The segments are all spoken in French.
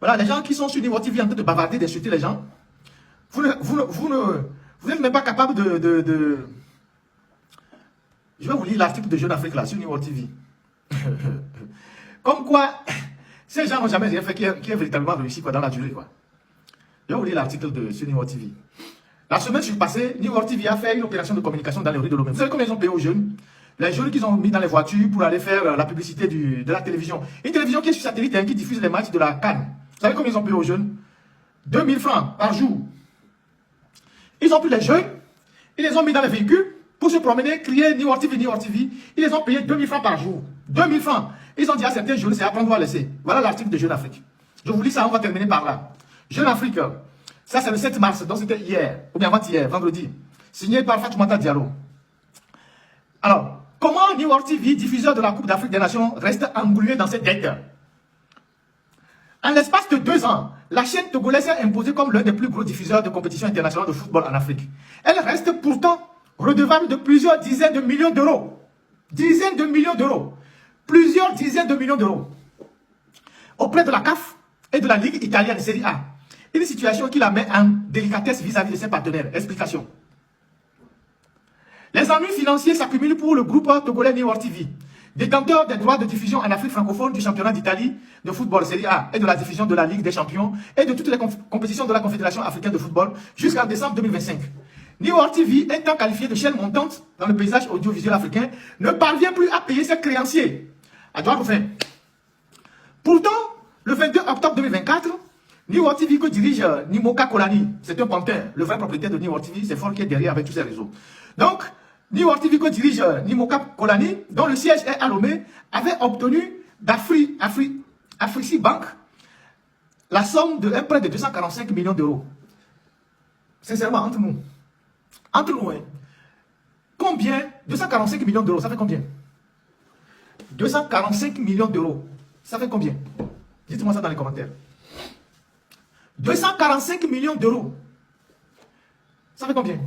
Voilà, les gens qui sont sur New World TV en train de bavarder, d'insulter les gens, vous n'êtes même pas capable de... Je vais vous lire l'article de Jeune Afrique là, sur New World TV. Comme quoi, ces gens n'ont jamais rien fait qui est véritablement réussi quoi, dans la durée. Quoi. Je vais vous lire l'article de sur New World TV. La semaine passée, New World TV a fait une opération de communication dans les rues de Lomé. Vous savez combien ils ont payé aux jeunes? Les jeunes qu'ils ont mis dans les voitures pour aller faire la publicité de la télévision. Une télévision qui est sur satellite et qui diffuse les matchs de la CAN. Vous savez combien ils ont payé aux jeunes? 2000 francs par jour. Ils ont pris les jeunes, ils les ont mis dans les véhicules pour se promener, crier New World TV, New World TV. Ils les ont payé 2000 francs par jour. 2000 francs. Ils ont dit à certains jeunes, c'est à prendre ou à laisser. Voilà l'article de Jeune Afrique. Je vous lis ça, on va terminer par là. Jeune Afrique, ça c'est le 7 mars, donc c'était hier, ou bien avant-hier, vendredi. Signé par Fatoumata Diallo. Alors, comment New World TV, diffuseur de la Coupe d'Afrique des Nations, reste englué dans cette dette? En l'espace de 2 ans, la chaîne togolaise s'est imposée comme l'un des plus gros diffuseurs de compétitions internationales de football en Afrique. Elle reste pourtant redevable de plusieurs dizaines de millions d'euros. Dizaines de millions d'euros. Plusieurs dizaines de millions d'euros. Auprès de la CAF et de la Ligue italienne Serie A. Une situation qui la met en délicatesse vis-à-vis de ses partenaires. Explication. Les ennuis financiers s'accumulent pour le groupe togolais New World TV, détenteur des droits de diffusion en Afrique francophone du championnat d'Italie de football Serie A et de la diffusion de la Ligue des champions et de toutes les compétitions de la Confédération africaine de football jusqu'en décembre 2025. New World TV, étant qualifié de chaîne montante dans le paysage audiovisuel africain, ne parvient plus à payer ses créanciers. À droite ou fin. Pourtant, le 22 octobre 2024, New World TV que dirige Nimoka Kolani, c'est un pantin, le vrai propriétaire de New World TV, c'est fort qui est derrière avec tous ses réseaux. Donc, New World TV que dirige Nimoka Kolani, dont le siège est à Lomé, avait obtenu d'Africi Bank la somme d'un prêt de 245 millions d'euros. Sincèrement, entre nous. Entre nous, hein. Combien? 245 millions d'euros, ça fait combien? 245 millions d'euros, ça fait combien? Dites-moi ça dans les commentaires. 245 millions d'euros, ça fait combien?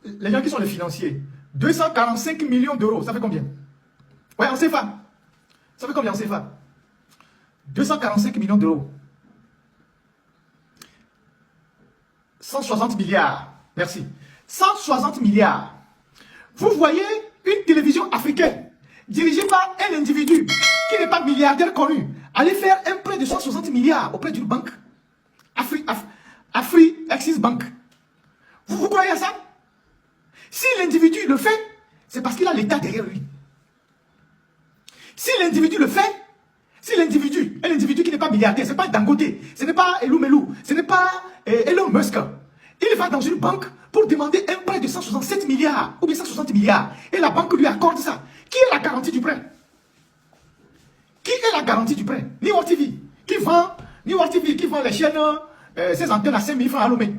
Les gens qui sont les financiers, 245 millions d'euros, ça fait combien? Ouais, en CFA. Ça fait combien en CFA? 245 millions d'euros. 160 milliards. Merci. 160 milliards. Vous voyez une télévision africaine dirigée par un individu qui n'est pas milliardaire connu aller faire un prêt de 160 milliards auprès d'une banque. Axis Bank. Vous croyez à ça? Si l'individu le fait, c'est parce qu'il a l'État derrière lui. Si l'individu le fait, un individu qui n'est pas milliardaire, ce n'est pas Dangote, ce n'est pas Elou Melou, ce n'est pas Elon Musk. Il va dans une banque pour demander un prêt de 167 milliards ou bien 160 milliards. Et la banque lui accorde ça. Qui est la garantie du prêt? Qui est la garantie du prêt? New World TV, qui vend les chaînes, ses antennes à 5 000 francs à Lomé.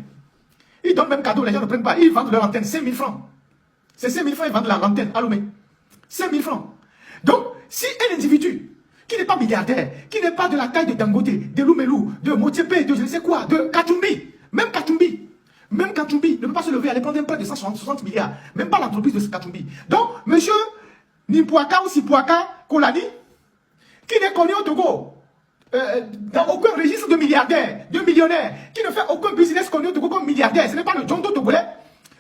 Ils donnent même cadeau, les gens ne prennent pas. Ils vendent leur antenne 5 000 francs. C'est 5 000 francs, ils vendent l'antenne à Lomé. 5 000 francs. Donc, si un individu qui n'est pas milliardaire, qui n'est pas de la taille de Dangote, de Lumelou, de Motiepe, de je ne sais quoi, de Katumbi, même Katumbi ne peut pas se lever, aller prendre un prêt de 160 milliards. Même pas l'entreprise de Katumbi. Donc, monsieur Nipuaka ou Sipuaka Kolani, qui n'est connu au Togo, dans aucun registre de milliardaires, de millionnaires, qui ne fait aucun business connu au Togo comme milliardaire, ce n'est pas le Djondo togolais,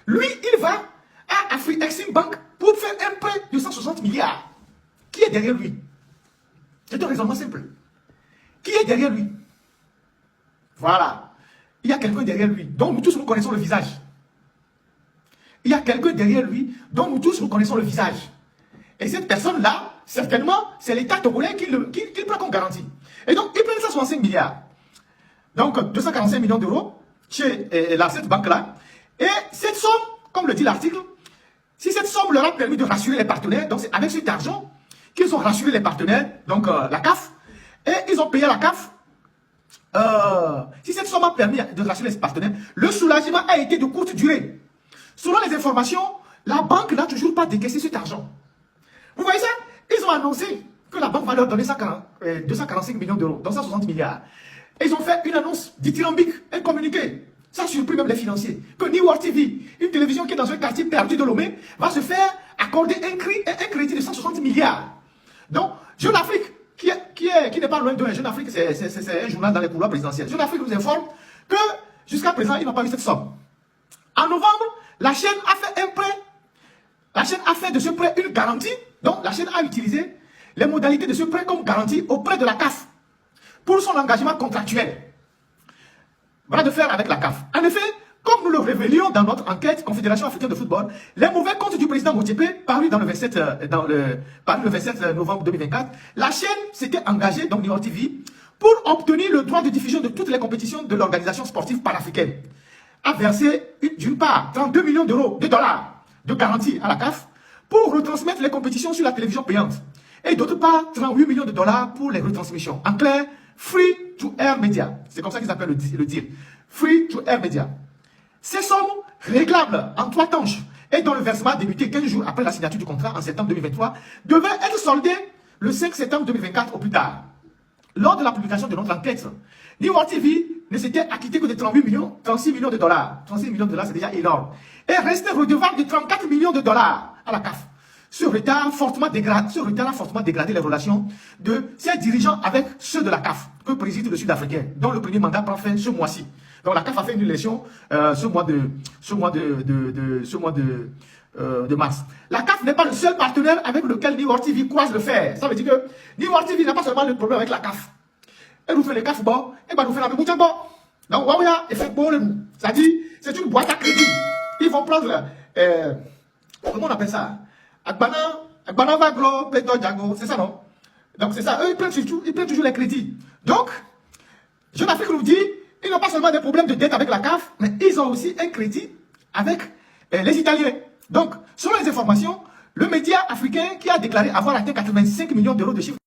lui, il va à Afri-Exim Bank pour faire un prêt de 160 milliards. Qui est derrière lui? C'est un raisonnement simple. Qui est derrière lui? Voilà. Il y a quelqu'un derrière lui, dont nous tous nous connaissons le visage. Il y a quelqu'un derrière lui, dont nous tous nous connaissons le visage. Et cette personne-là, certainement, c'est l'État togolais qui prend comme garantie. Et donc, il prend 165 milliards. Donc, 245 millions d'euros chez cette banque-là. Et cette somme, comme le dit l'article, si cette somme leur a permis de rassurer les partenaires, donc c'est avec cet argent qu'ils ont rassuré les partenaires, donc la CAF, et ils ont payé la CAF. Si cette somme a permis de rassurer les partenaires, le soulagement a été de courte durée. Selon les informations, la banque n'a toujours pas décaissé cet argent. Vous voyez ça? Ils ont annoncé que la banque va leur donner 245 millions d'euros, donc 160 milliards. Et ils ont fait une annonce dithyrambique, un communiqué. Ça surprit même les financiers. Que New World TV, une télévision qui est dans un quartier perdu de Lomé, va se faire accorder un crédit de 160 milliards. Donc, Jeune Afrique, qui est qui n'est pas loin de Jeune Afrique, c'est un journal dans les couloirs présidentiels. Jeune Afrique nous informe que jusqu'à présent, il n'a pas eu cette somme. En novembre, la chaîne a fait un prêt. La chaîne a fait de ce prêt une garantie. Donc, la chaîne a utilisé les modalités de ce prêt comme garantie auprès de la CAF pour son engagement contractuel. Voilà de faire avec la CAF. En effet, comme nous le révélions dans notre enquête Confédération africaine de football, les mauvais comptes du président Motsepe, paru le 27 novembre 2024, la chaîne s'était engagée, donc New York TV, pour obtenir le droit de diffusion de toutes les compétitions de l'organisation sportive panafricaine, a versé d'une part 32 millions d'euros, de dollars de garantie à la CAF pour retransmettre les compétitions sur la télévision payante. Et d'autre part, 38 millions de dollars pour les retransmissions. En clair, Free to Air Media. C'est comme ça qu'ils appellent le deal. Free to Air Media. Ces sommes réglables en 3 tranches et dont le versement a débuté 15 jours après la signature du contrat en septembre 2023 devaient être soldées le 5 septembre 2024 au plus tard. Lors de la publication de notre enquête, New World TV ne s'était acquitté que de 36 millions de dollars. 36 millions de dollars, c'est déjà énorme. Et restait redevable de 34 millions de dollars à la CAF. Ce retard a fortement dégradé les relations de ses dirigeants avec ceux de la CAF, que préside le Sud-Africain, dont le premier mandat prend fin ce mois-ci. Donc la CAF a fait une élection ce mois de mars. La CAF n'est pas le seul partenaire avec lequel New World TV croise le fer. Ça veut dire que New World TV n'a pas seulement le problème avec la CAF. Elle nous fait les CAF bon, et bah nous fait la même bouche bon. Donc Wawaya et fait bon le nous. Ça dit, c'est une boîte à crédit. Ils vont prendre, comment on appelle ça? Agbana Vaglo, Pleto Django, c'est ça non? Donc c'est ça, eux ils prennent toujours les crédits. Donc, Jeune Afrique nous dit, ils n'ont pas seulement des problèmes de dette avec la CAF, mais ils ont aussi un crédit avec les Italiens. Donc, selon les informations, le média africain qui a déclaré avoir atteint 85 millions d'euros de chiffre